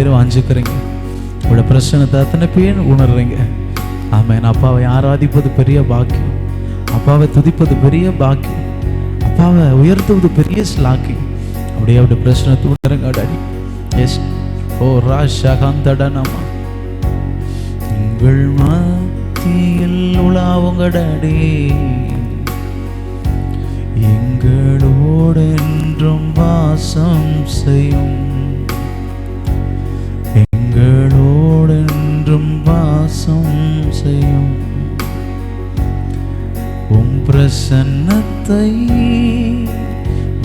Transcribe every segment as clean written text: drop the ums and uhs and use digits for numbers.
பேர் வாஞ்சிக்கிறீங்க, உங்களோட பிரச்சனத்தை அத்தனை பேர் உணர்றீங்க. ஆமென். அப்பாவை ஆராதிப்பது பெரிய பாக்கியம், அப்பாவை துதிப்பது பெரிய பாக்கியம், அப்பாவை உயர்த்துவது பெரிய ஸ்லாக்கியம். அப்படியே அவருடைய பிரச்சனத்தை உணருங்க டாடி. எஸ் ஓ ராஷகந்தடனமா உங்கள் மத்தியில் உலாவுங்க டாடி, எங்களோடு என்றும் வாசம் செய்யும், எங்களோடு என்றும் வாசம் செய்யும். உம் பிரசன்னத்தை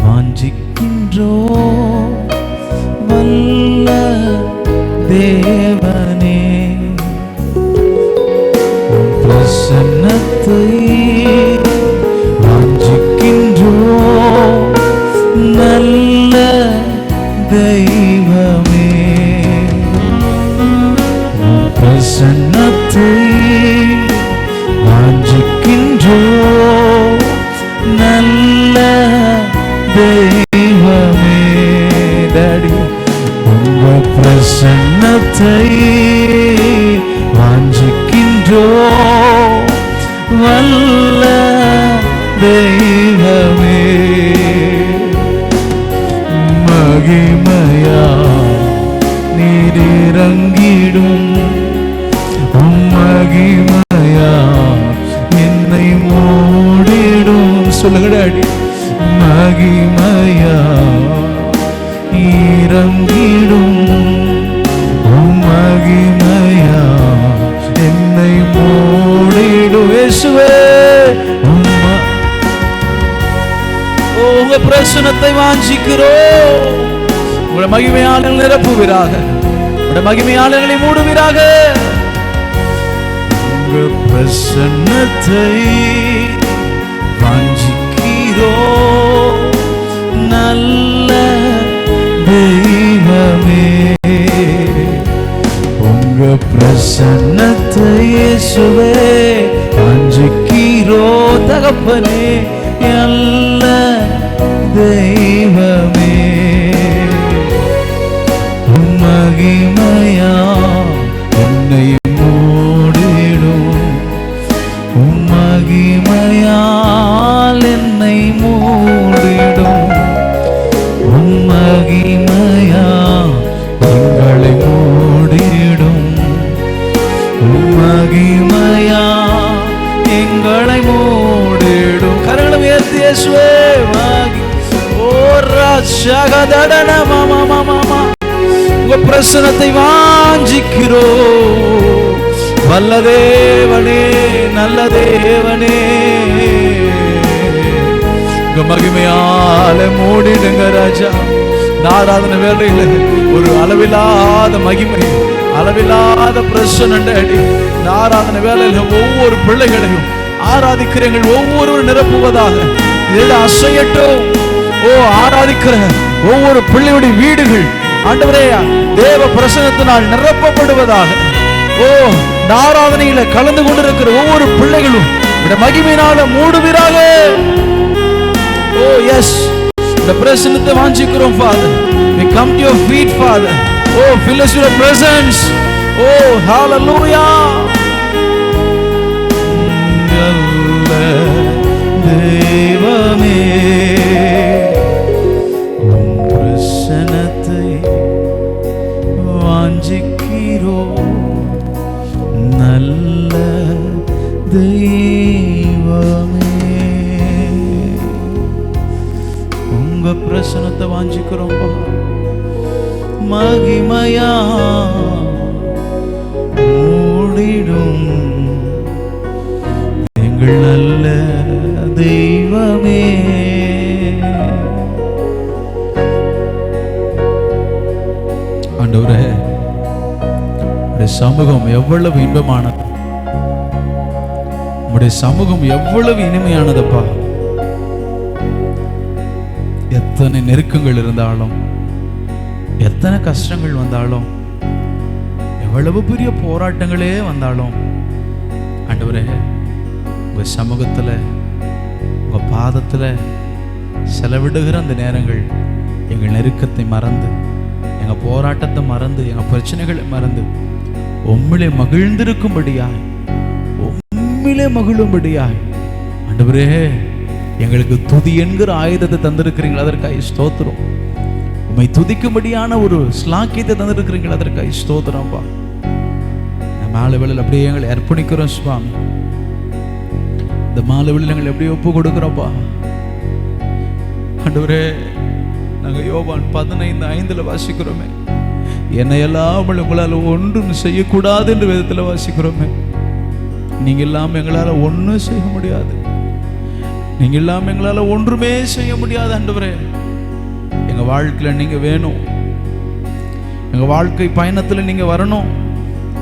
வாஞ்சிக்கின்றோ வல்ல தேவனே, உம் பிரசன்னத்தை வாஞ்சிக்கின்றோ நல்ல தெய்வமே, உம் பிரசன்னத்தை வாஞ்சிக்கின்றோ நல்ல தெய்வமே. டாடி உங்க பிரசன்னத்தை வாஞ்சிக்கின்றோ வல்ல தெய்வமே, மகிமையா நீர் இறங்கிடும், மகிமையா என்னை மூடிடும். சொல்லுங்க டாடி. மகிமையா இறங்கிடும், மகிமையா என்னை மூடிடும். இயேசுவே உங்க பிரசன்னத்தை வாஞ்சிக்கிறோம். உங்களுடைய மகிமையாளர்கள் நிரப்புவீராக, உங்களுடைய மகிமையாளர்களை மூடுவீராக. உங்க பிரசன்னத்தை வாஞ்சிக்கிறோ நல்ல தெய்வமே, உங்க பிரசன்னத்தை இயேசுவே வாஞ்சிக்கிறோ தகப்பனே நல்ல தெய்வமே. மகிமையா என்னை மூடிடும், மகிமையால் என்னை மூடிடும், மகிமையா எங்களை மூடிடும், மகிமையா எங்களை மூடிடும். கரங்களை உயர்த்தி இயேசுவே ஓ ராஜகதடன மாமா மாமா உங்க பிரசன்னத்தை வாஞ்சிக்கிறோ வல்ல தேவனே நல்ல தேவனே. உங்க மகிமையால மூடிடுங்க ராஜா. ஆராதனை வேலையில ஒரு அளவில்லாத மகிமை, அளவில்லாத பிரசன்னம் டாடி. ஆராதனை வேலையில ஒவ்வொரு பிள்ளைகளையும் ஆராதிக்கிறீர்கள் ஒவ்வொருவரும் நிரப்புவதாக அசையட்டும். ஓ ஆராதிக்கிற ஒவ்வொரு பிள்ளையுடைய வீடுகள் ஆண்டவரே தேவ பிரசன்னத்தினால் நிரப்பப்படுவதாக. ஓ ஆராதனையில கலந்து கொண்டிருக்கிற ஒவ்வொரு பிள்ளைகளும் மகிமையினால மூடுவீராக. ஓ எஸ் இந்த பிரசன்னத்தை வாஞ்சிக்கிறோம் Father. We come to your feet Father. Oh fill us with your presence. Oh hallelujah. தேவமே உம் பிரசன்னத்தை வாஞ்சிக்கிறோ நல்ல தெய்வமே. உங்க பிரசன்னத்தை வாஞ்சிக்கிறோம். மகிமையா மூடிடும் எங்கள் நல்ல தெய்வமே. ஆண்டவரே உம்முடைய சமூகம் எவ்வளவு இன்பமானது, உம்முடைய சமூகம் எவ்வளவு இனிமையானதப்பா. எத்தனை நெருக்கங்கள் இருந்தாலும், எத்தனை கஷ்டங்கள் வந்தாலும், எவ்வளவு பெரிய போராட்டங்களே வந்தாலும் ஆண்டவரே உங்க சமூகத்துல உங்க பாதத்துல செலவிடுகிற அந்த நேரங்கள் எங்கள் நெருக்கத்தை மறந்து எங்கள் போராட்டத்தை மறந்து, எங்கள் பிரச்சனைகளை மறந்து உம்மிலே மகிழ்ந்திருக்கும்படியாய், உம்மிலே மகிழும்படியாய் ஆண்டவரே எங்களுக்கு துதி என்கிற ஆயுதத்தை தந்திருக்கிறீங்களா, அதற்காக ஸ்தோத்திரம். உம்மை துதிக்கும்படியான ஒரு ஸ்லாக்கியத்தை தந்திருக்கிறீங்களா, அதற்காக ஸ்தோத்திரம்ப்பா. மாலை வேளையில் அப்படியே எங்களை அர்ப்பணிக்கிறோம் சுவாமி. இந்த மாலை வேளையில் எங்களை அப்படியே ஒப்பு கொடுக்குறோம்ப்பா ஆண்டவரே. நாங்கள் யோவான் 15:5 வாசிக்கிறோமே, என்னையெல்லாம் உங்களால் ஒன்றும் செய்யக்கூடாது என்று வேதத்தில் வாசிக்கிறோமே. நீங்க இல்லாமல் எங்களால் ஒன்றும் செய்ய முடியாது, நீங்க இல்லாமல் எங்களால் ஒன்றுமே செய்ய முடியாது ஆண்டவரே. எங்க வாழ்க்கையில் நீங்க வேணும், எங்க வாழ்க்கை பயணத்தில் நீங்க வரணும்.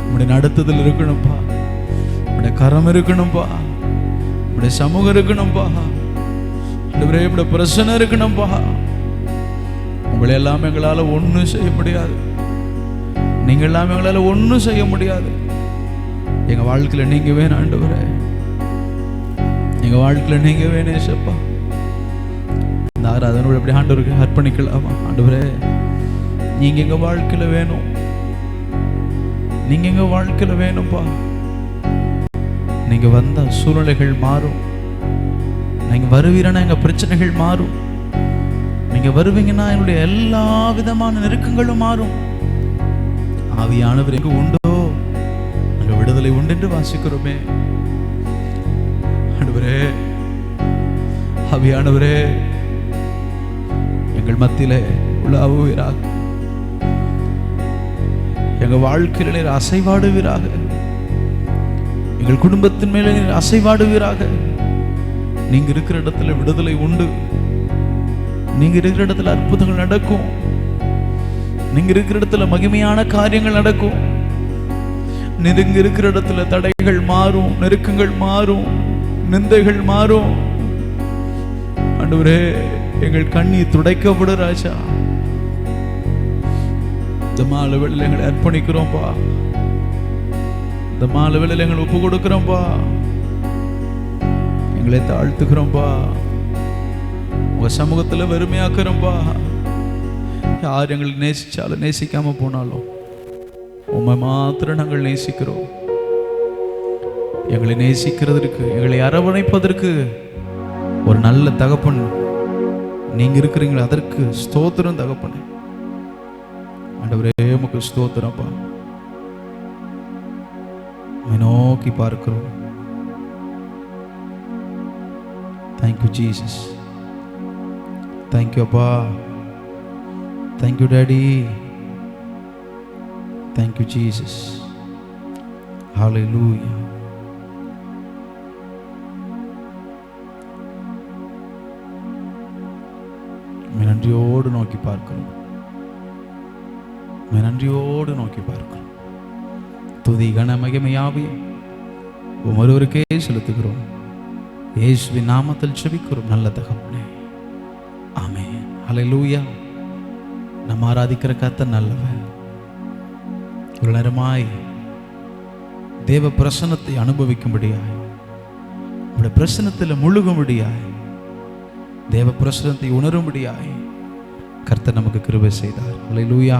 உங்களுடைய நடத்துதல் இருக்கணும்ப்பா, உங்களுடைய கரம் இருக்கணும்ப்பா, உங்களுடைய சமூகம் இருக்கணும்ப்பா ஆண்டவரே, உங்களுடைய பிரச்சனை இருக்கணும்ப்பா. உங்களை எல்லாம் எங்களால் ஒன்றும் செய்ய முடியாது, நீங்க எல்லாம் எங்களால் ஒன்றும் செய்ய முடியாது. எங்க வாழ்க்கையில் நீங்க வேணும் ஆண்டவரே, எங்க வாழ்க்கையில் நீங்க வேணும் ஏசப்பா. இந்த ஆராதனை எப்படி ஆண்டவருக்கு அர்ப்பணிக்கலாமா ஆண்டவரே. நீங்க எங்க வாழ்க்கையில் வேணும், நீங்க எங்க வாழ்க்கையில் வேணும்ப்பா. நீங்க வந்த சூழ்நிலைகள் மாறும், நீங்க வருவீங்கன்னா எங்க பிரச்சனைகள் மாறும், நீங்க வருவீங்கன்னா என்னுடைய எல்லா விதமான நெருக்கங்களும் மாறும். ஆவியானவர் எங்க உண்டோ அங்க விடுதலை உண்டு என்று வாசிக்கிறோமே ஆண்டவரே. ஆவியானவரே எங்கள் மத்தியிலே உலாவுவீராக, எங்க வாழ்க்கையிலே அசைவாடுவீராக, எங்கள் குடும்பத்தின் மேலே அசைவாடுவீராக. நீங்க இருக்கிற இடத்துல விடுதலை உண்டு, நீங்க இருக்கிற இடத்துல அற்புதங்கள் நடக்கும், நீங்க இருக்கிற இடத்துல மகிமையான காரியங்கள் நடக்கும். நீங்க இருக்கிற இடத்துல தடைகள் மாறும், நெருக்கங்கள் மாறும், நிந்தைகள் மாறும் ஆண்டவரே. எங்கள் கண்ணீர் துடைக்கப்படும் ராஜா. இந்த மாலை வேளையில் எங்களை அர்ப்பணிக்கிறோம்ப்பா, இந்த மாலை வேளையில் எங்களை ஒப்பு கொடுக்கிறோம்ப்பா, எங்களை தாழ்த்துக்கிறோம்ப்பா, உங்க சமூகத்தில் வெறுமையாக்குறோம்ப்பா. யார் எங்களை நேசிச்சாலும் நேசிக்காம போனாலும் உண்மை மாத்திரம் நாங்கள் நேசிக்கிறோம். எங்களை நேசிக்கிறதற்கு, எங்களை அரவணைப்பதற்கு ஒரு நல்ல தகப்பன் நீங்க இருக்கிறீங்களா, அதற்கு ஸ்தோத்திரம் தகப்பனே. ஆண்டவரே உமக்கு ஸ்தோத்திரம்ப்பா. நோக்கி பார்க்கிறோம். தேங்க்யூ ஜீசஸ், தேங்க்யூ அப்பா, தேங்க்யூ டாடி, தேங்க்யூ ஜீசஸ். ஹல்லேலூயா. நன்றியோடு நோக்கி பார்க்கிறோம், நன்றியோடு நோக்கி பார்க்கிறோம். துதி கன மகிமையாவே ஒருவருக்கே செலுத்துகிறோம். இயேசுவின் நாமத்தில் ஜெபிக்கிறோம் நல்ல தகப்பனே, ஆமென். ஹல்லேலூயா. நம்ம ஆராதிக்கிற கர்த்தர் நல்லவர். ஒரு நேரமாய் தேவ பிரசன்னத்தை அனுபவிக்கும்படியாய், உடைய பிரசன்னத்தில் முழுகும்படியாய், தேவ பிரசன்னத்தை உணரும்படியாய் கர்த்தர் நமக்கு கிருபை செய்தார். ஹல்லேலூயா.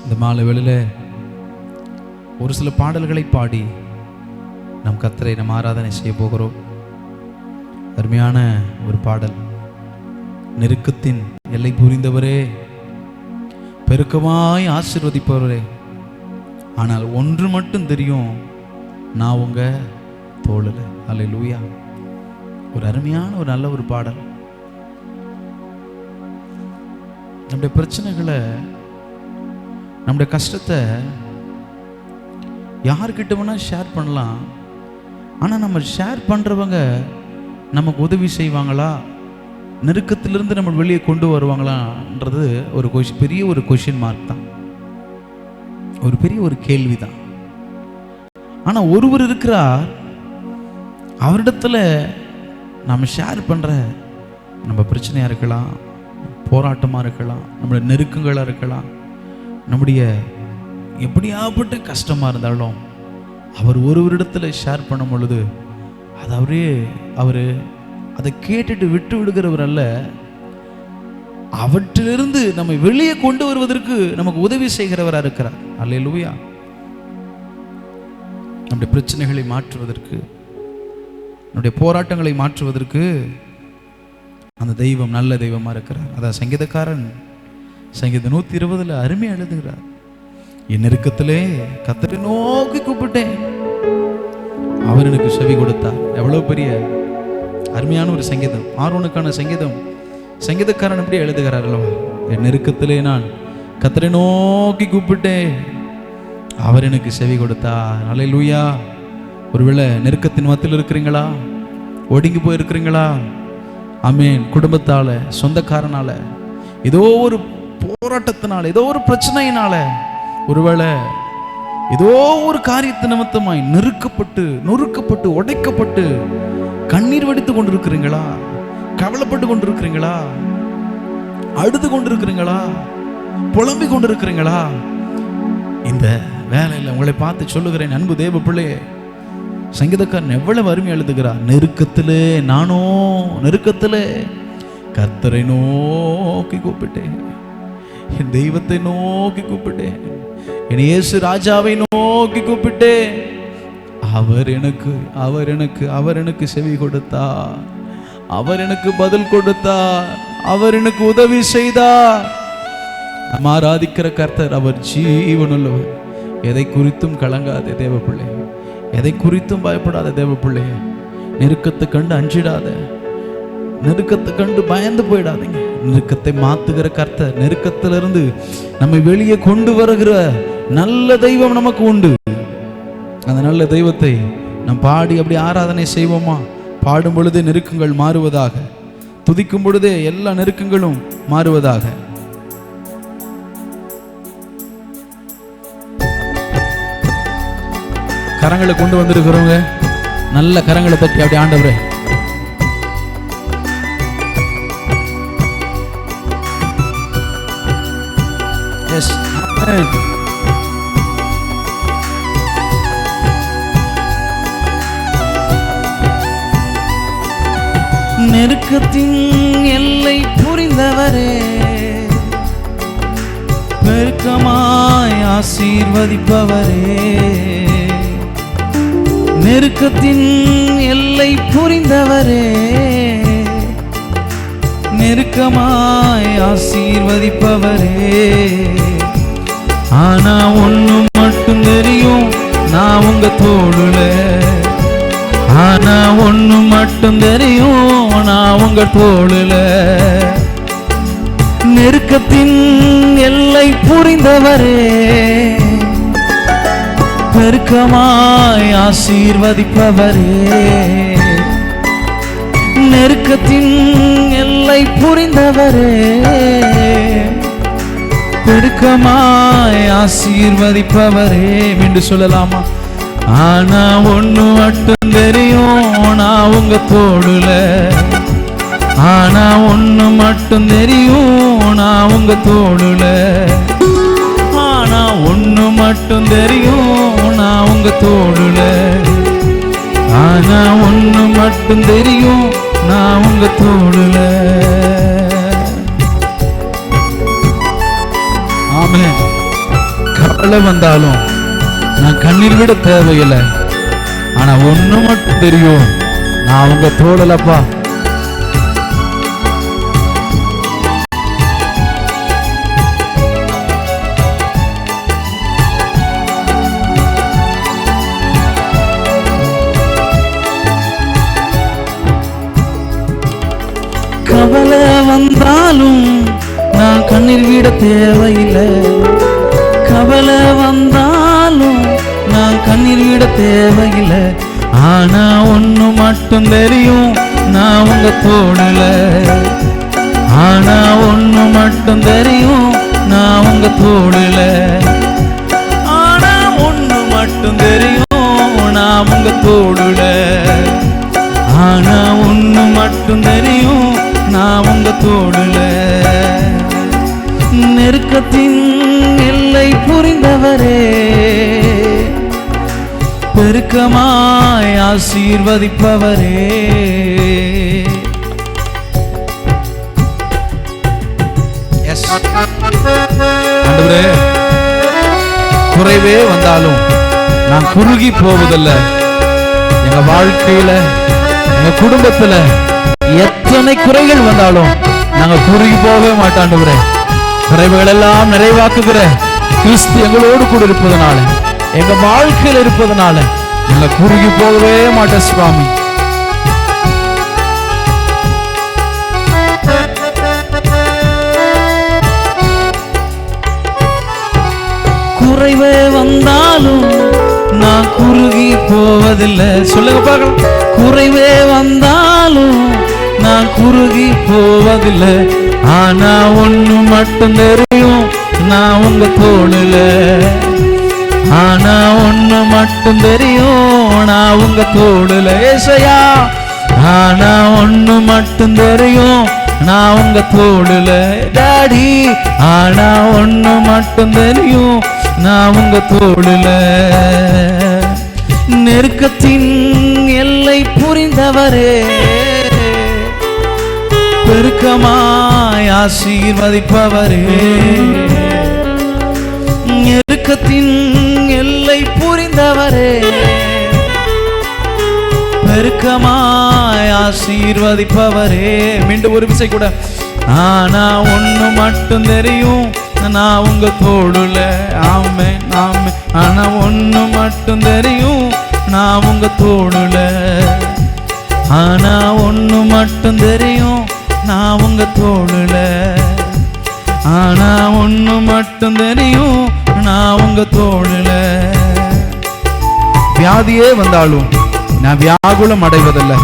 இந்த மாலை வேளையிலே ஒரு சில பாடல்களை பாடி நம் கர்த்தரை நம் ஆராதனை செய்ய போகிறோம். அருமையான ஒரு பாடல். நெருக்கத்தின் எல்லை புரிந்தவரே, பெருக்கமாய் ஆசீர்வதிப்பவரே, ஆனால் ஒன்று மட்டும் தெரியும், நான் உங்க தோளில். ஹல்லேலூயா. ஒரு அருமையான ஒரு நல்ல ஒரு பாடல். நம்முடைய பிரச்சனைகளை, நம்முடைய கஷ்டத்தை யார்கிட்ட வேணா ஷேர் பண்ணலாம். ஆனால் நம்ம ஷேர் பண்ணுறவங்க நமக்கு உதவி செய்வாங்களா, நெருக்கத்திலிருந்து நம்ம வெளியே கொண்டு வருவாங்களான்றது ஒரு பெரிய ஒரு கொஷின் மார்க் தான், ஒரு பெரிய ஒரு கேள்வி தான். ஆனால் ஒருவர் இருக்கிறார், அவரிடத்துல நம்ம ஷேர் பண்ணுற நம்ம பிரச்சனையாக இருக்கலாம், போராட்டமாக இருக்கலாம், நம்முடைய நெருக்கங்களாக இருக்கலாம், நம்முடைய எப்படியாப்பட்ட கஷ்டமாக இருந்தாலும் அவர் ஒருவரிடத்தில் ஷேர் பண்ணும் பொழுது அது அவர் அதை கேட்டுட்டு விட்டு விடுகிறவர் அல்ல. அவற்றிலிருந்து நம்மை வெளியே கொண்டு வருவதற்கு நமக்கு உதவி செய்கிறவராக இருக்கிறார். அல்லேலூயா. நம்முடைய பிரச்சனைகளை மாற்றுவதற்கு, நம்முடைய போராட்டங்களை மாற்றுவதற்கு அந்த தெய்வம் நல்ல தெய்வமா இருக்கிறார். அதான் சங்கீதக்காரன் சங்கீதம் 120 அருமையா எழுதுகிறார். என் நெருக்கத்திலே கர்த்தரை நோக்கி கூப்பிட்டேன், அவர் எனக்கு செவி கொடுத்தார். எவ்வளவு பெரிய அருமையான ஒரு சங்கீதம், ஆரோனுக்கான சங்கீதம். சங்கீதக்காரன் எப்படி எழுதுகிறார் அல்லவா? என் நெருக்கத்திலே நான் கர்த்தரை நோக்கி கூப்பிட்டேன், அவர் எனக்கு செவி கொடுத்தார். அல்லேலூயா. ஒருவேளை நெருக்கத்தின் மத்தியில் இருக்கிறீங்களா? ஒடுங்கி போயிருக்கிறீங்களா? ஆமென். குடும்பத்தால, சொந்தக்காரனால, ஏதோ ஒரு போராட்டத்தினால, ஏதோ ஒரு பிரச்சனையினால, ஒருவேளை ஏதோ ஒரு காரியத்து நிமித்தமாய் நொறுக்கப்பட்டு உடைக்கப்பட்டு கண்ணீர் வடித்து கொண்டிருக்கிறீங்களா? கவலைப்பட்டு கொண்டிருக்கிறீங்களா? அழுது கொண்டிருக்கிறீங்களா? புலம்பிக் கொண்டிருக்கிறீங்களா? இந்த வேலையில் உங்களை பார்த்து சொல்லுகிறேன், அன்பு தேவ பிள்ளையே, சங்கீதக்காரன் எவ்வளவு அருமை எழுதுகிறார். நெருக்கத்திலே கர்த்தரை நோக்கி கூப்பிட்டேன், என் தெய்வத்தை நோக்கி கூப்பிட்டேன், என் இயேசு ராஜாவை நோக்கி கூப்பிட்டேன், அவர் எனக்கு செவி கொடுத்தார், அவர் எனக்கு பதில் கொடுத்தார், அவர் எனக்கு உதவி செய்தார். நம்ம ஆராதிக்கிற கர்த்தர் அவர் ஜீவனுள்ளவர். எதை குறித்தும் கலங்காத தேவ பிள்ளை, எதை குறித்தும் பயப்படாத தேவ பிள்ளை. நெருக்கத்தை கண்டு அஞ்சிடாத, நெருக்கத்தை கண்டு பயந்து போயிடாதீங்க. நெருக்கத்தை மாத்துகிற கர்த்தர், நெருக்கத்திலிருந்து நம்மை வெளியே கொண்டு வருகிற நல்ல தெய்வம் நமக்கு உண்டு. அந்த நல்ல தெய்வத்தை நாம் பாடி அப்படி ஆராதனை செய்வோமா? பாடும் பொழுதே நெருக்கங்கள் மாறுவதாக, துதிக்கும் பொழுதே எல்லா நெருக்கங்களும் மாறுவதாக. கரங்களை கொண்டு வந்திருக்கிறவங்க நல்ல கரங்களை தட்டி அப்படி ஆண்டவரே, எஸ், ஆமென். நெருக்கத்தின் எல்லை புரிந்தவரே, பெருக்கமாய் ஆசீர்வதிப்பவரே, நெருக்கத்தின் எல்லை புரிந்தவரே, நெருக்கமாய் ஆசீர்வதிப்பவரே. ஆனா ஒண்ணு மட்டும் தெரியும், நான் உங்க தோளுல. ஆனா ஒண்ணு மட்டும் தெரியும், நான் உங்க தோளுல. நெருக்கத்தின் எல்லை புரிந்தவரே, பெருக்கமாய் ஆசீர்வதிப்பவரே, நெருக்கத்தின் எல்லை புரிந்தவரே, பெருக்கமாய் ஆசீர்வதிப்பவரே. மீண்டும் சொல்லலாமா? ஆனா ஒண்ணு மட்டும் தெரியும், நான் உங்க தோளுல. ஆனா ஒண்ணு மட்டும் தெரியும், நான் உங்க தோளுல. ஆனா ஒண்ணு மட்டும் தெரியும், நான் உங்க தோளுல. ஆனா ஒண்ணு மட்டும் தெரியும், நான் உங்க தோளுல. ஆமென். கவலை வந்தாலும் நான் கண்ணீர் விட தேவையில்லை. ஆனா ஒண்ணு மட்டும் தெரியும், நான் உங்க தோழலப்பா. கவலை வந்தாலும் நான் கண்ணீர் விட தேவையில்லை. கவலை வந்தாலும் நான் கண்ணீர் விட தேவையில்லை. ஆனா ஒண்ணு மட்டும் தெரியும், நான் உங்க தோளுல. ஆனா ஒண்ணு மட்டும் தெரியும், நான் உங்க தோளுல. ஆனா ஒண்ணு மட்டும் தெரியும், நான் உங்க தோளுல. ஆனா ஒண்ணு மட்டும் தெரியும், நான் உங்க தோளுல. நெருக்கத்தின் எல்லை புரிந்தவரே, பெருக்கமாய் ஆசீர்வதிப்பவரே. ஆண்டவரே, குறைவே வந்தாலும் நான் குறுகி போவதில்லை. எங்க வாழ்க்கையில, எங்க குடும்பத்துல எத்தனை குறைகள் வந்தாலும் நாங்க குறுகி போகவே மாட்டோம் ஆண்டவரே. குறைவுகள் எல்லாம் நிறைவாக்குகிற கிறிஸ்து எங்களோடு கூட இருப்பதனால, எங்க வாழ்க்கையில் இருப்பதனால நாங்க குறுகி போகவே மாட்டோம் சுவாமி. குறைவே வந்தாலும் நான் குறுகி போவதில்லை. சொல்லுங்க பார்க்கலாம். குறைவே வந்தாலும் நான் குறுகி போவதில்லை. ஆனா ஒண்ணு மட்டும் தெரியும், நான் உங்க தோளுல. ஆனா ஒண்ணு மட்டும் தெரியும், நான் உங்க தோளுல. ஏசையா, ஆனா ஒண்ணு மட்டும் தெரியும், நான் உங்க தோளுல. டாடி, ஆனா ஒண்ணு மட்டும் தெரியும், நான் உங்க தோளுல. நெருக்கத்தின் எல்லை புரிந்தவரே, பெருக்கமாய் ஆசீர்வதிப்பவரே. நெருக்கத்தின் எல்லை புரிந்தவரே, பெருக்கமாய் ஆசீர்வதிப்பவரே. மீண்டும் ஒரு விசை கூட. ஆனா ஒண்ணு மட்டும் தெரியும், நான் உங்க தோளுல. ஆமென், ஆமென். ஆனா ஒண்ணு மட்டும் தெரியும், நான் உங்க தோளுல. ஆனா ஒண்ணு மட்டும் தெரியும், நான் உங்க தோளுல. ஆனா ஒண்ணு மட்டும் தெரியும், நான் உங்க தோளுல. வியாதியே வந்தாலும் நான் வியாகுலம் அடைவதில்லை.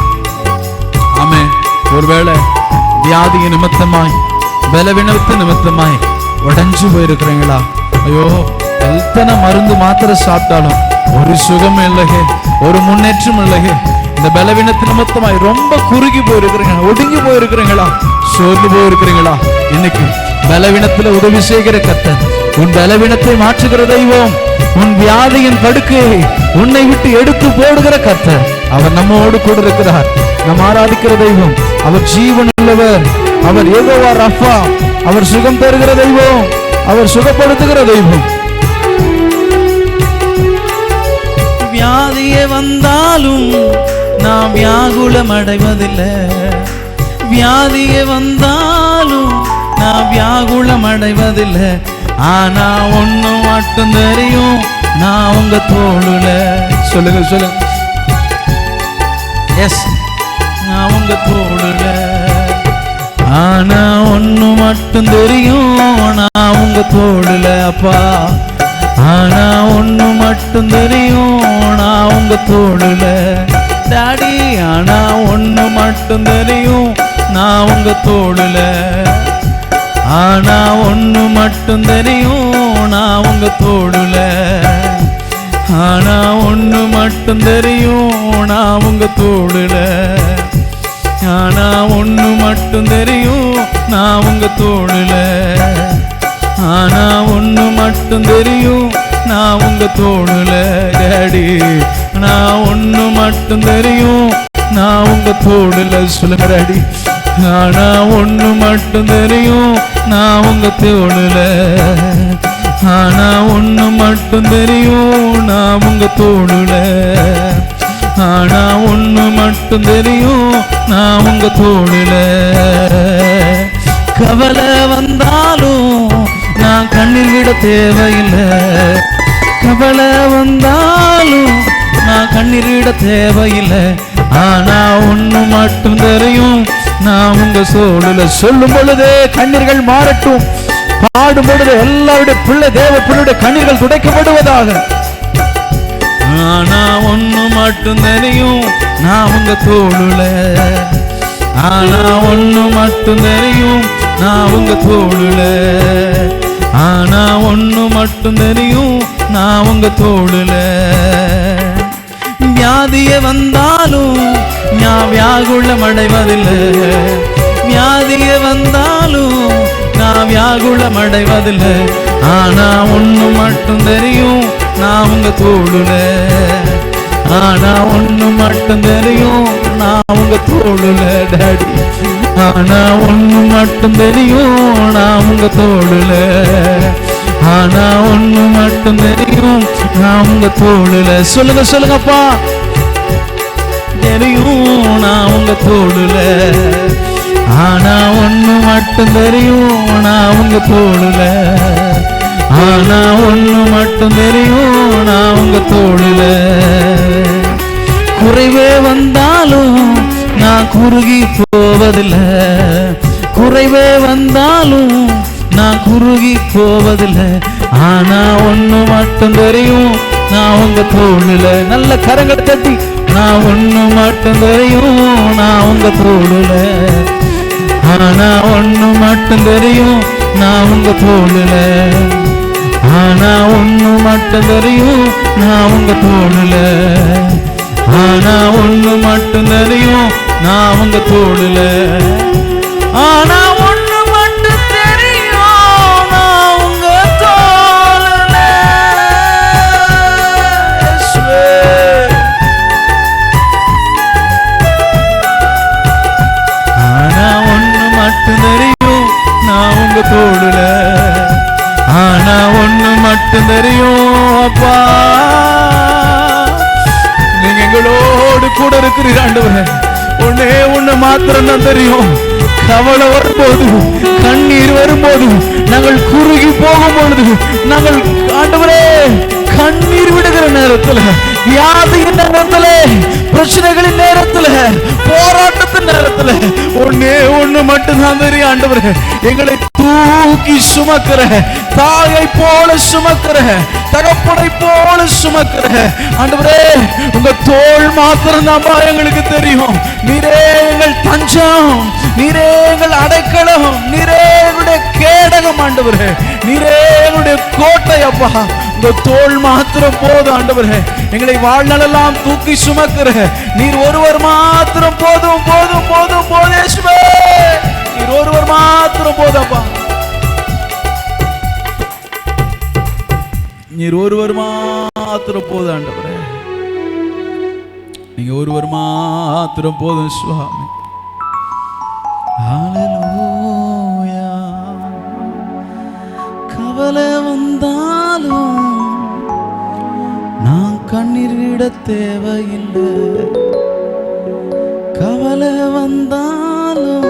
ஆமென். ஒருவேளை வியாதியின் நிமித்தமாய், பலவீனத்து நிமித்தமாய் உடைஞ்சு போயிருக்கிறீங்களா? ஐயோ, எத்தனை மருந்து மாத்திரை சாப்பிட்டாலும் ஒரு சுகம் இல்லையே, ஒரு முன்னேற்றம் இல்லையே. இந்த பலவீனத்து நிமித்தமாய் ரொம்ப குறுகி போயிருக்கிறீங்க, ஒடுங்கி போயிருக்கிறீங்களா, சோர்ந்து போயிருக்கிறீங்களா? இன்னைக்கு பலவீனத்துல உதவி செய்கிற கர்த்தர், உன் பலவீனத்தை மாற்றுகிற தெய்வம், உன் வியாதியின் படுக்கையை உன்னை விட்டு எடுத்து போடுகிற கர்த்தர், அவர் நம்மோடு கூட இருக்கிறார். நாம் ஆராதிக்கிற தெய்வம் அவர் ஜீவன் உள்ளவர். அவர் யெகோவா ரஃபா, அவர் சுகம் தருகிற தெய்வம், அவர் சுகப்படுத்துகிற தெய்வம். வியாதியே வந்தாலும் நாம் வியாகுலம் அடைவதில்லை. வியாதியே வந்தாலும் நாம் வியாகுலம் அடைவதில்லை. ஆனா ஒண்ணு மட்டும் தெரியும், நான் உங்க தோளுல. சொல்லுங்க, சொல்லுங்க. எஸ், நான் உங்க தோளுல. ஆனா ஒண்ணு மட்டும் தெரியும், நான் உங்க தோளுல அப்பா. ஆனா ஒண்ணு மட்டும் தெரியும், நான் உங்க தோளுல டாடி. ஆனா ஒண்ணு மட்டும் தெரியும், நான் உங்க தோளுல. ஆனா ஒண்ணு மட்டும் தெரியும், நான் உங்க தோளுல. ஆனா ஒண்ணு மட்டும் தெரியும், நான் உங்க தோளுல. ஆனா ஒண்ணு மட்டும் தெரியும், நான் உங்க தோளுல. ஆனா ஒண்ணு மட்டும் தெரியும், நான் உங்க தோளுல டாடி. நான் ஒண்ணு மட்டும் தெரியும், நான் உங்க தோளுல. சொல்லுங்க டாடி. ஆனா ஒண்ணு மட்டும் தெரியும், நான் உங்க தோளுல. ஆனா ஒண்ணு மட்டும் தெரியும், நான் உங்க தோளுல. ஆனா ஒண்ணு மட்டும் தெரியும், நான் உங்க தோளுல. கவலை வந்தாலும் நான் கண்ணீர் விட தேவையில்லை. கவலை வந்தாலும் நான் கண்ணீர் விட தேவையில்லை. ஆனா ஒண்ணு மட்டும் தெரியும், நான் உங்க தோளுல. சொல்லும் பொழுதே கண்ணீர்கள் மாறட்டும், பாடும் பொழுது எல்லாருடைய பிள்ளை, தேவ பிள்ளையுடைய கண்ணீர்கள் துடைக்கப்படுவதாக. ஆனா ஒண்ணு மட்டும் தெரியும், நான் உங்க தோளுல. ஆனா ஒண்ணு மட்டும் தெரியும், நான் உங்க தோளுல. ஆனா ஒண்ணு மட்டும் தெரியும், நான் உங்க தோளுல. வியாதியே வந்தாலும் நான் வியாகுலம் அடைவதில்லை. வியாதியே வந்தாலும் நான் வியாகுலம் அடைவதில்லை. ஆனா ஒண்ணு மட்டும் தெரியும், நான் உங்க தோளுல. ஆனா ஒண்ணு மட்டும் தெரியும், நான் உங்க தோளுல டாடி. ஆனா ஒண்ணு மட்டும் தெரியும், நான் உங்க தோளுல. ஆனா ஒண்ணு மட்டும் தெரியும், நான் உங்க தோளுல. சொல்லுங்க சொல்லுங்கப்பா. தெரியும் நான் உங்க தோளுல. ஆனா ஒண்ணு மட்டும் தெரியும், நான் உங்க தோளுல. ஆனா ஒண்ணு மட்டும் தெரியும், நான் உங்க தோளுல. குறைவே வந்தாலும் நான் குறுகி போவதில்லை. குறைவே வந்தாலும் நான் குறுகி போவதில்லை. ஆனா ஒண்ணு மட்டும் தெரியும், நான் உங்க தோளுல. நல்ல கரங்களை தட்டி. நான் ஒண்ணு மட்டும் தெரியும், நான் உங்க தோளுல. ஆனா ஒண்ணு மட்டும் தெரியும், நான் உங்க தோளுல. ஆனா ஒண்ணு மட்டும் தெரியும், நான் உங்க தோளுல. ஆனா ஒண்ணு மட்டும் தெரியும், நான் உங்க தோளுல. ஆனா ஒண்ணு மட்டும் தெரியும், நான் உங்க தோளுல. ஆனா ஒண்ணு மட்டும் தெரியும், நான் உங்க தோளுல. ஆனா ஒண்ணு மட்டும் தெரியும் அப்பா, நீங்க எங்களோடு கூட இருக்கிறீர் ஆண்டவரே. ஒன்னே ஒண்ணு மாத்திரம் தான் தெரியும். கவலை வரும்போது, கண்ணீர் வரும்போது, நாங்கள் குறுகி போகும் பொழுது, நாங்கள் ஆண்டவரே கண்ணீர் விடுகிற நேரத்துல, வியாதியின் நேரத்துல, பிரச்சனைகளின் நேரத்துல, போராட்டத்தின் நேரத்துல ஒன்னே ஒண்ணு மட்டும்தான் தெரியும் ஆண்டவரே. எங்களை தூக்கி சுமக்கிற, தாயை போல சுமக்கிற, தகப்பனை போல சுமக்கிற ஆண்டவரே, உங்க தோள் மாத்திரம் தான் எங்களுக்கு தெரியும். நீரே எங்கள் தஞ்சம், நீரே எங்கள் அடைக்கலம், நீரே எங்களுடைய கேடகம் ஆண்டவரே, நீரே எங்களுடைய கோட்டை அப்பா. உங்க தோள் மாத்திரம் போதும் ஆண்டவரே. எங்களை வாழ்நாளெல்லாம் தூக்கி சுமக்கிற நீர் ஒருவர் மாத்திரம் போதும், போதும், போதும், போதேசுவே. நீர் ஒருவர் மாத்திரம் போதப்பா. நீர் ஒருவர் மாத்திரம் போதும் ஆண்டவரே. நீங்க ஒருவர் மாத்திரம் போதும் சுவாமி. ஹல்லேலூயா. கவலை வந்தாலும் நான் கண்ணீர் விட தேவையில்லை. கவலை வந்தாலும்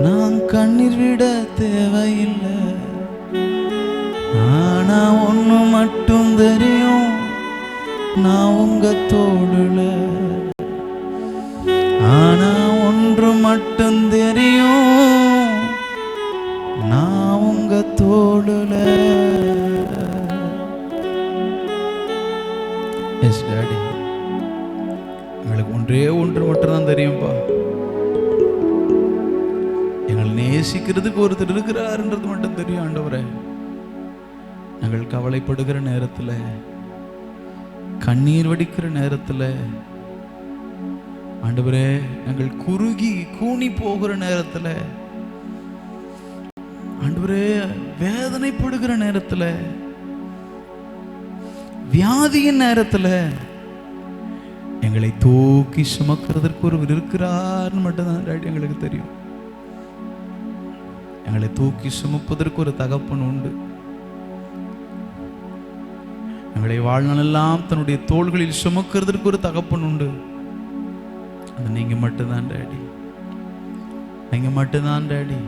நான் கண்ணீர் விட தேவையில்லை. ஆனா ஒண்ணு மட்டும் தெரியும், நான் உங்க தோளுல. ஆனா ஒன்று மட்டும் தெரியும், நான் உங்க தோளுல. எஸ் டாடி, எங்களுக்கு ஒன்றே ஒன்று மட்டும் தான் தெரியும்பா. எங்களை நேசிக்கிறதுக்கு ஒருத்தர் இருக்கிறாருன்றது மட்டும் தெரியும் ஆண்டவரே. நாங்கள் கவலைப்படுகிற நேரத்துல, கண்ணீர் வடிக்கிற நேரத்துல ஆண்டவரே, நாங்கள் குறுகி கூனி போகிற நேரத்துல ஆண்டவரே, வேதனைப்படுகிற நேரத்துல, வியாதியின் நேரத்துல எங்களை தூக்கி சுமக்கிறதற்கு ஒருவர் இருக்கிறார்னு மட்டும்தான் எங்களுக்கு தெரியும். எங்களை தூக்கி சுமப்பதற்கு ஒரு தகப்பன் உண்டு. எங்களை வாழ்நாளெல்லாம் தன்னுடைய தோள்களில் சுமக்கிறதற்கு ஒரு தகப்பன் உண்டு. அது நீங்க மட்டும்தான் டாடி. நீங்க மட்டும்தான் டாடி.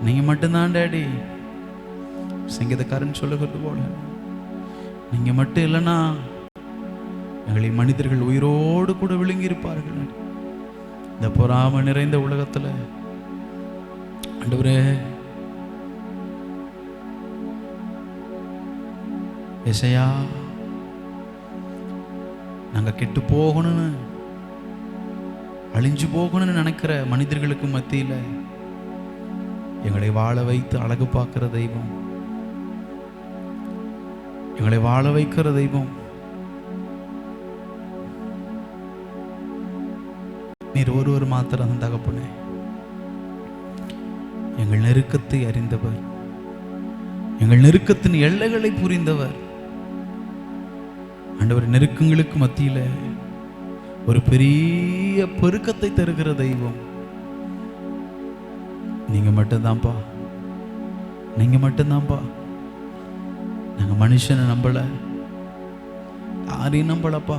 நீங்க மட்டும்தான் டாடி. சங்கீதக்காரன் சொல்லுகிறது போல, நீங்க மட்டும் இல்லைன்னா எங்களை மனிதர்கள் உயிரோடு கூட விழுங்கி இருப்பார்கள். இந்த பொறாமை நிறைந்த உலகத்துல ஆண்டவரே, ஏசையா, நாங்க கெட்டு போகணும்னு, அழிஞ்சு போகணும்னு நினைக்கிற மனிதர்களுக்கு மத்தியில எங்களை வாழ வைத்து அழகு பார்க்கிற தெய்வம், எங்களை வாழ வைக்கிற தெய்வம் நீர் ஒருவர் மாத்திரம் தகப்பனே. எங்கள் நெருக்கத்தை அறிந்தவர், எங்கள் நெருக்கத்தின் எல்லைகளை புரிந்தவர் ஆண்டவர், நெருக்கங்களுக்கு மத்தியில ஒரு பெரிய பெருக்கத்தை தருகிற தெய்வம் நீங்க மட்டும்தான்ப்பா, நீங்க மட்டும்தான்ப்பா. நாங்க மனுஷனை நம்பல, யாரையும் நம்பலப்பா,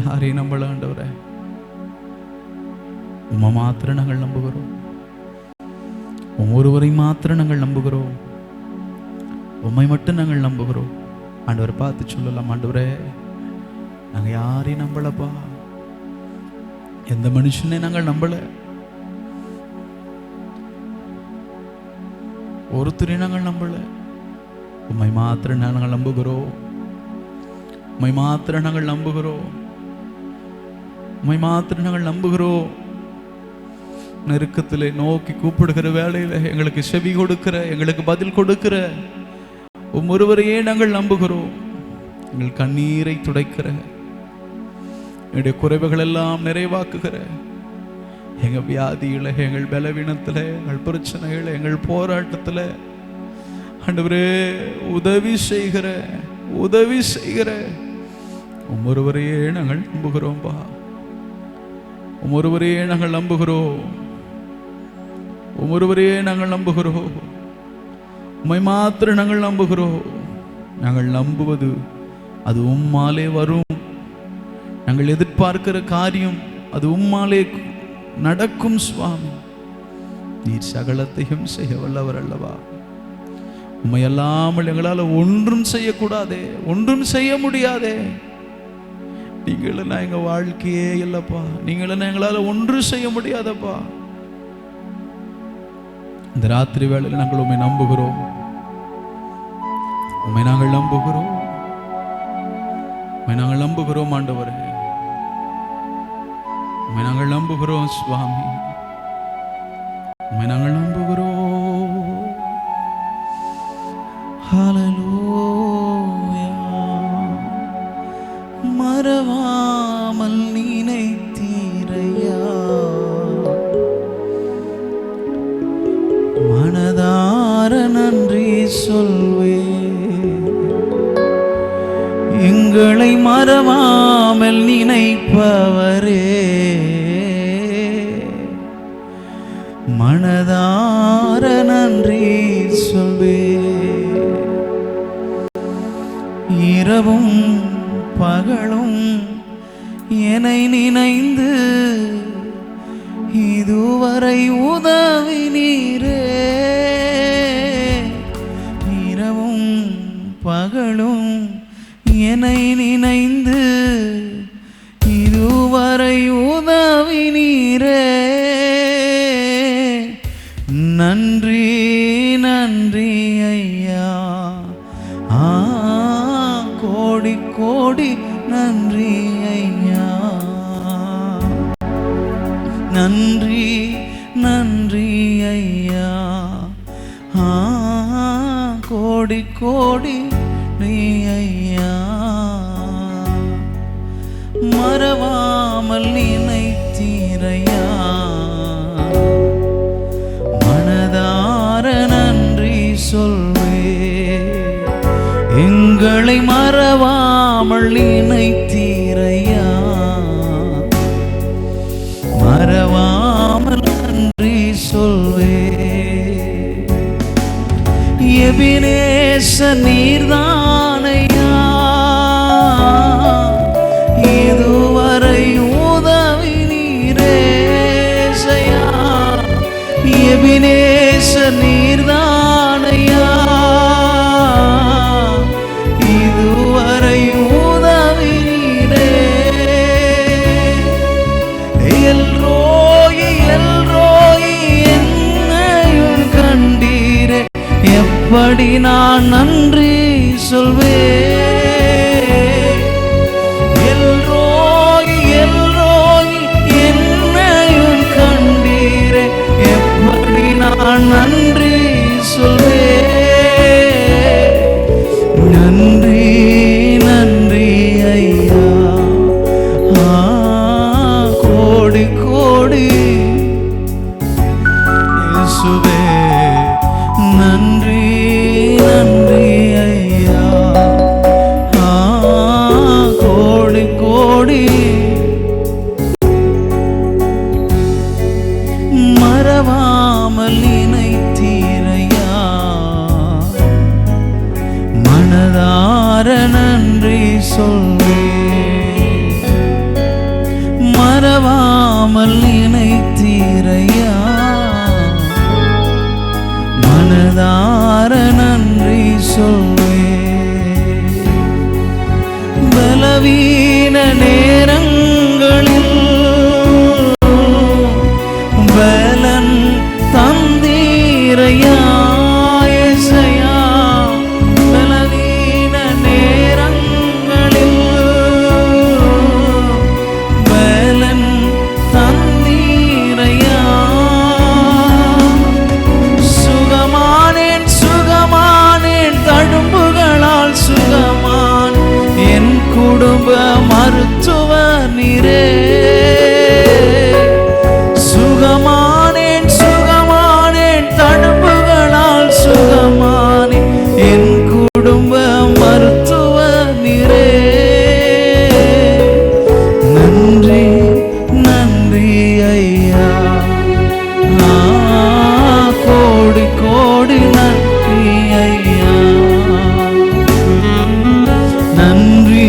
யாரையும் நம்பல ஆண்டவரே. உம்மை மாத்திரம் நாங்கள் நம்புகிறோம், ஒவ்வொருவரையும் மாத்திரம் நாங்கள் நம்புகிறோம், உம்மை மட்டும் நாங்கள் நம்புகிறோம். ஆண்டவரை பார்த்து சொல்லலாம், ஆண்டவரே நாங்க யாரையும் நம்பலப்பா, எந்த மனுஷனே நாங்கள் நம்பல, ஒருத்தரையும் நாங்கள் நம்பல. உம்மை மாத்திரம் நாங்கள் நம்புகிறோம், உம்மை மாத்திரம் நாங்கள் நம்புகிறோம், உம்மை மாத்திரம் நாங்கள் நம்புகிறோம். நெருக்கத்திலே நோக்கி கூப்பிடுகிற வேளையில எங்களுக்கு செவி கொடுக்கிற, எங்களுக்கு பதில் கொடுக்கிற ஒருவரையே நாங்கள் நம்புகிறோம். எங்கள் கண்ணீரை துடைக்கிற, எங்களுடைய குறைவுகள் எல்லாம் நிறைவாக்குகிற, எங்க வியாதியில, எங்கள் பலவீனத்துல, எங்கள் பிரச்சனைகள், எங்கள் போராட்டத்துல ஆண்டவரே உதவி செய்கிற, உதவி செய்கிற ஒருவரையே நாங்கள் நம்புகிறோம்பா, ஒருவரையே நாங்கள் நம்புகிறோம், ஒருவரையே நாங்கள் நம்புகிறோம். உம்மை மாத்திரம் நாங்கள் நம்புகிறோம். நாங்கள் நம்புவது அது உம்மாலே வரும். நாங்கள் எதிர்பார்க்கிற காரியம் அது உம்மாலே நடக்கும். சுவாமி, நீர் சகலத்தையும் செய்ய வல்லவர் அல்லவா? உம்மை அல்லாமல் எங்களால் ஒன்றும் செய்யக்கூடாதே, ஒன்றும் செய்ய முடியாதே. நீங்களா எங்க வாழ்க்கையே இல்லப்பா, நீங்களா எங்களால் ஒன்றும் செய்ய முடியாதப்பா. இந்த ராத்திரி வேளையில் நாங்கள் உம்மை நம்புகிறோம், உம்மை நாங்கள் நம்புகிறோம், உம்மை நாங்கள் நம்புகிறோம் ஆண்டவரே, உம்மை நாங்கள் நம்புகிறோம் சுவாமி, உம்மை நாங்கள் நம்புகிறோம். ஹல்லேலூயா. மறவாமல் நினைத்தீரையா, மனதார நன்றி சொல்வே. எங்களை மறவாமல் நினைப்பவரே, மனதார நன்றி சொல்வே. இரவும் பகலும் என்னை நினைந்து இதுவரை உதவி நீரே. இரவும் பகலும் என்னை நினைந்து இதுவரை உதவி நீரே. நன்றி நன்றி ஐயா, கோடி கோடி நன்றி ஐயா. நன்றி நன்றி ஐயா, கோடி கோடி நீ ஐயா. மறவாமல் நினைத்தீரையா, மனதார நன்றி சொல்வே. எங்களை மறவாமல் நினைத்தீரையா, மறவாமல் நன்றி சொல்வே. எபினேச நீர்தானையா, இதுவரை உதவி நீரேசையா. எபினேச நீர்தானையா, இதுவரை உதவி நீரே. எல்ரோயி எல்ரோயி என்னையும் கண்டீரே, எப்படி நான் நன்றி சொல்வேன். எல்ரோயி எல்ரோயி என்னையும் கண்டீரே, எப்படி நான் நன்றி சொல்வேன். நன்றி நன்றி ஐயா, கோடி கோடி இயேசுவே. நன்றி நன்றி ஐயா, சொல்வேன். மறவாமல் நினைத்தீரையா, மனதார நன்றி சொல்வேன். பலவீன நேரங்களில் பலன் தந்தீரையா, இயேசையா. பலவீன நேரங்களில் பலன் தந்தீரையா. சுகமானேன் சுகமானேன் தழும்புகளால் சுகமான் என் குடும்ப மருத்துவ நீரே. சுகமானேன் சுகமானேன் தழும்புகளால் சுகமானே என் குடும்ப மருத்துவ நீரே. நன்றி நன்றி ஐயா, கோடி கோடி நன்றி ஐயா. நன்றி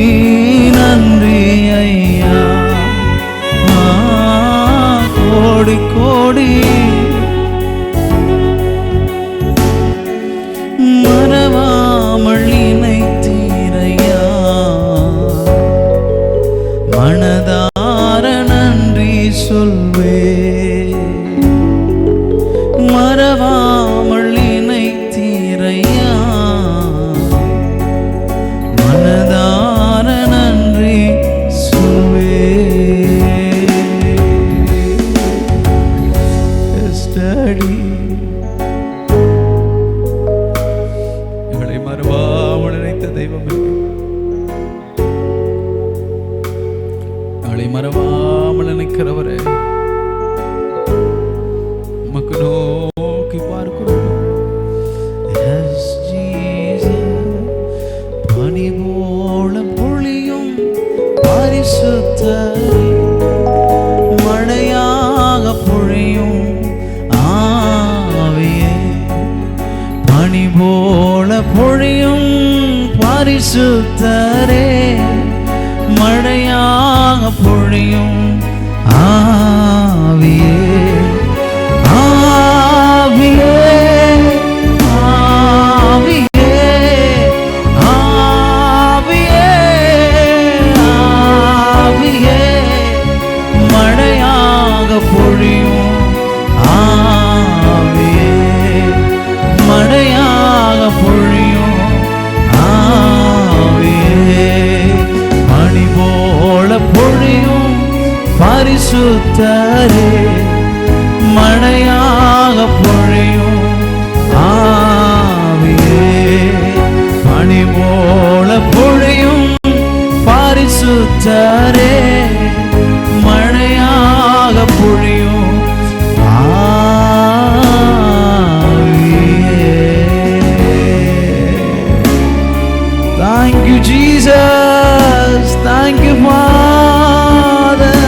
நன்றி ஐயா, கோடி கோடி. மறவாமல் நினைத்தீரையா, மனதார நன்றி சொல்வேன். மறவாமல் நினைத்தீரையா, மனதார நன்றி சொல்வேன். ஸ்டடி எங்களை மறவாமல் நினைத்த தெய்வமே, எங்களை மறவாமல் நினைக்கிறவரே, உமக்கு நோக்கி பார்க்கிறோம். Yes, Jesus. பனி போல பொழியும் பரிசுத்தரே, மழையாக பொழியும் ஆவியே. பனி போல பொழியும் பரிசுத்தரே, மழையாக பொழியும் ஆவியே. ஆவியே ஆவியே ஆவியே ஆவியே, மழையாக பொழியும் ஆவியே. மழையாக பொழியும் ஆவியே. பனி போல பொழியும் பரிசுத்தரே, மழையாக பொழியும் ஆவியே. பனி போல பொழியும் பரிசுத்தரே, மழையாக பொழியும் ஆவியே. Thank you Jesus, thank you Father.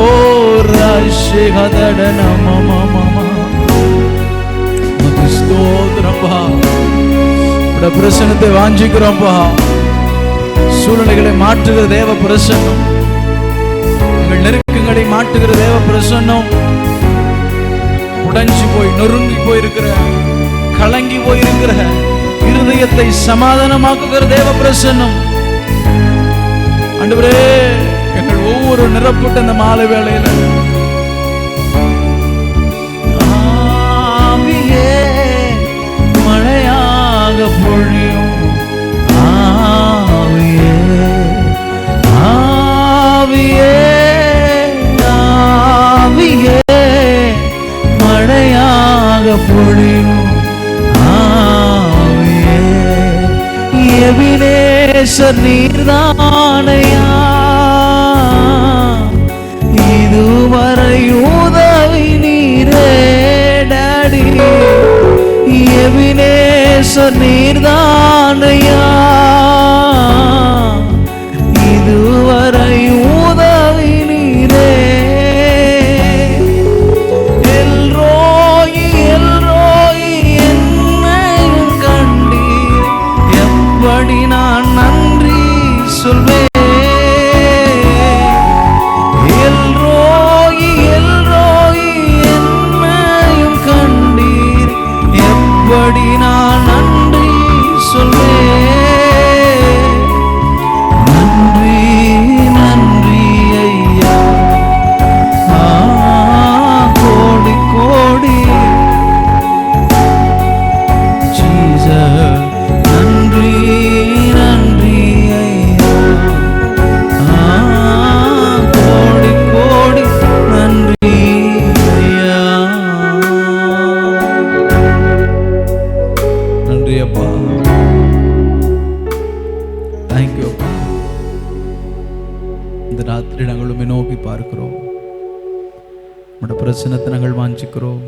Oh Rashikadana mama mama, ஸ்தோத்திரப்பா. உடைய பிரசன்னத்தை வாஞ்சிக்கிறோம்ப்பா. சூழ்நிலைகளை மாற்றுகிற தேவ பிரசன்னம், எங்கள் நெருக்கங்களை மாற்றுகிற தேவ பிரசன்னம், உடைஞ்சு போய் நொறுங்கி போயிருக்கிற கலங்கி போயிருக்கிற இருதயத்தை சமாதானமாக்குகிற தேவ பிரசன்னம். ஆண்டவரே, எங்கள் ஒவ்வொரு நிரப்பட்ட இந்த மாலை வேளையில ஆவியே மழையாக பொழியும் ஆவியே. ஆவியே ஆவியே, மழையாக பொழியும் ஆவியே. எபினேசர் நீர்தானையா, இதுவரை உதவி நீரே டாடி. எபினேசர் நீர்தானையா, இதுவரை உதவி நீரே. எல்ரோயி எல்ரோயி என்னையும் கண்டீர், எப்படி நான் நாங்கள் உம்மை நோக்கி பார்க்கிறோம். உம்முடைய பிரசன்னத்தை நாங்கள் வாஞ்சிக்கிறோம்.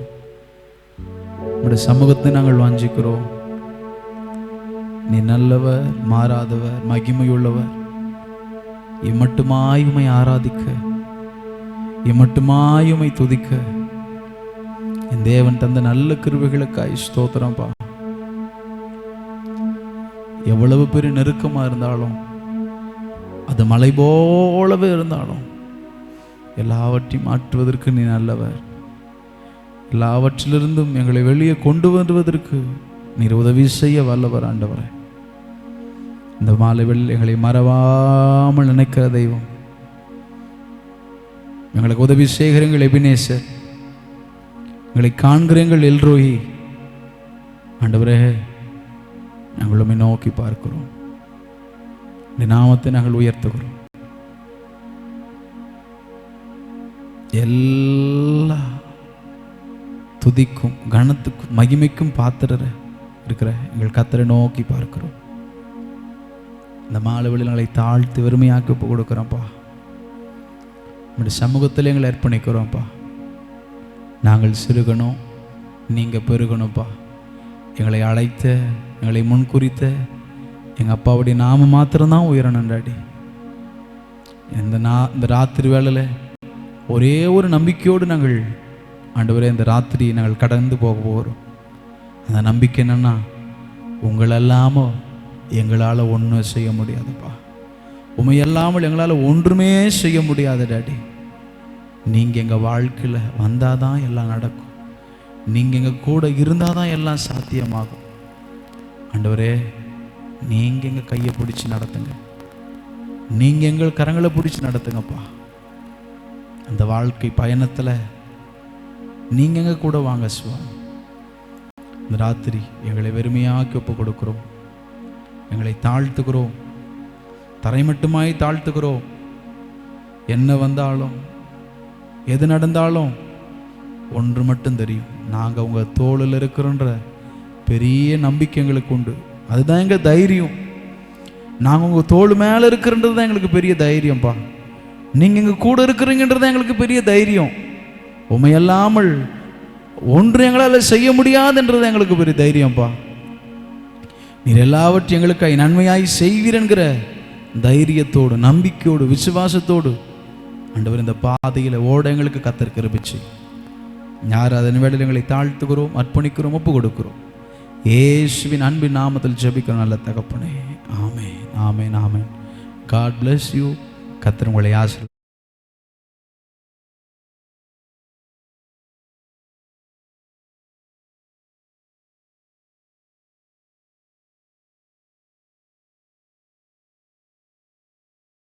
உம்முடைய சமூகத்தை நாங்கள் வாஞ்சிக்கிறோம். நீ நல்லவர், மாறாதவர், மகிமையுள்ளவர். இம்மட்டுமாய் உம்மை ஆராதிக்க, இம்மட்டுமாய் உம்மை துதிக்க என் தேவன் தந்த நல்ல கிருபைகளுக்காய் ஸ்தோத்திரம்பா. எவ்வளவு பெரிய நெருக்கமா இருந்தாலும், அது மலை போலவே இருந்தாலும், எல்லாவற்றையும் மாற்றுவதற்கு நீ நல்லவர். எல்லாவற்றிலிருந்தும் எங்களை வெளியே கொண்டு வருவதற்கு நீர் உதவி செய்ய வல்லவர் ஆண்டவரே. இந்த மாலைவில் எங்களை மறவாமல் நினைக்கிற தெய்வம், எங்களுக்கு உதவி செய்கிறீங்கள் எபினேசர், எங்களை காண்கிறீங்கள் எல்ரோஹி. ஆண்டவரே, நாங்கள் உம்மை நோக்கி பார்க்கிறோம். இந்த நாமத்தை நாங்கள் உயர்த்துகிறோம். எல்லா துதிக்கும் கனத்துக்கும் மகிமைக்கும் பாத்திர இருக்கிற எங்கள் கர்த்தரை நோக்கி பார்க்கிறோம். இந்த மாலைவெளியில் எங்களை தாழ்த்து வெறுமையாக்கி ஒப்பு கொடுக்குறோம்ப்பா. நம்முடைய சமூகத்தில் எங்களை அர்ப்பணிக்கிறோம்ப்பா. நாங்கள் சிறுகணும், நீங்கள் பெருகணும்ப்பா. எங்களை அழைத்த, எங்களை முன்குறித்த எங்கள் அப்பாவுடைய நாம மாத்திரம்தான் உயரணும் டாடி. இந்த ராத்திரி வேளையில் ஒரே ஒரு நம்பிக்கையோடு நாங்கள் ஆண்டவரே இந்த ராத்திரி நாங்கள் கடந்து போக போகிறோம். அந்த நம்பிக்கை என்னன்னா, உங்களை இல்லாமல் எங்களால் ஒன்றும் செய்ய முடியாதுப்பா. உண்மை இல்லாமல் எங்களால் ஒன்றுமே செய்ய முடியாது டாடி. நீங்கள் எங்கள் வாழ்க்கையில் வந்தால் தான் எல்லாம் நடக்கும். நீங்கள் எங்கள் கூட இருந்தால் தான் எல்லாம் சாத்தியமாகும். ஆண்டவரே, நீங்கள் எங்கள் கையை பிடிச்சி நடத்துங்க. நீங்கள் எங்கள் கரங்களை பிடிச்சி நடத்துங்கப்பா. அந்த வாழ்க்கை பயணத்தில் நீங்கள் எங்கள் கூட வாங்க சுவாமி. இந்த ராத்திரி எங்களை வெறுமையாக்கி ஒப்பு கொடுக்குறோம். எங்களை தாழ்த்துக்கிறோம், தரை மட்டுமாய் தாழ்த்துக்கிறோம். என்ன வந்தாலும் எது நடந்தாலும் ஒன்று மட்டும் தெரியும், நாங்கள் உங்கள் தோளில் இருக்கிறோன்ற பெரிய நம்பிக்கை எங்களுக்கு உண்டு. அதுதான் எங்கள் தைரியம். நாங்கள் உங்கள் தோள் மேலே இருக்கிறன்றது தான் எங்களுக்கு பெரிய தைரியம்ப்பா. நீங்கள் எங்கள் கூட இருக்கிறீங்கன்றது தான் எங்களுக்கு பெரிய தைரியம். உண்மையல்லாமல் ஒன்று எங்களால் செய்ய முடியாதுன்றது எங்களுக்கு பெரிய தைரியம்ப்பா. நீர் எல்லாவற்றையும் எங்களுக்காய் நன்மையாய் செய்வீரென்கிற தைரியத்தோடு, நம்பிக்கையோடு, விசுவாசத்தோடு ஆண்டவர் இந்த பாதையில் ஓட எங்களுக்கு கர்த்தர் கிருபை செய்யும். யார் அதன் வேளையில் எங்களை தாழ்த்துகிறோம், அர்ப்பணிக்கிறோம், ஒப்பு கொடுக்கிறோம். இயேசுவின் அன்பின் நாமத்தில் ஜெபிக்கிற நல்ல தகப்பனே, ஆமென், ஆமென், ஆமென். God bless you. கர்த்தர் உங்களை ஆசீர்வதிப்பார்.